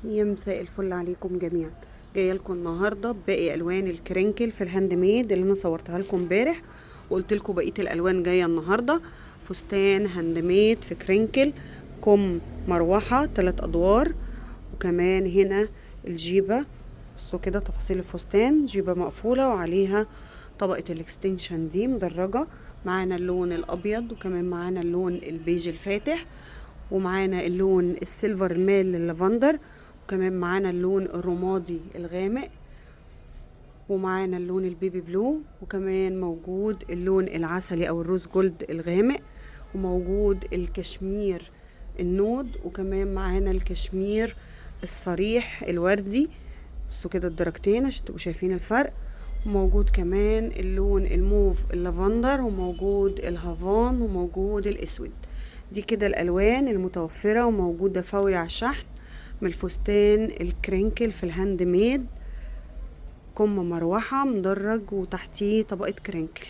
يا مساء الفل عليكم جميعا. جايه لكم النهارده بباقي الوان الكرينكل في الهاند ميد اللي انا صورتها لكم امبارح، وقلت لكم بقيه الالوان جايه النهارده. فستان هاند ميد في كرينكل، كم مروحه 3 ادوار، وكمان هنا الجيبه. بصوا كده تفاصيل الفستان، جيبه مقفوله وعليها طبقه الاكستنشن دي مدرجه. معانا اللون الابيض، وكمان معانا اللون البيج الفاتح، ومعانا اللون السيلفر المال للافندر، وكمان معانا اللون الرمادي الغامق، ومعانا اللون البيبي بلو، وكمان موجود اللون العسلي او الروز جولد الغامق، وموجود الكشمير النود، وكمان معانا الكشمير الصريح الوردي. بصوا كده الدرجتين عشان تبقوا شايفين الفرق. وموجود كمان اللون الموف اللافندر، وموجود الهافان، وموجود الاسود. دي كده الالوان المتوفرة وموجودة فوري على الشحن من الفستان الكرينكل في الهاند ميد. كم مروحة مدرج وتحتيه طبقة كرينكل.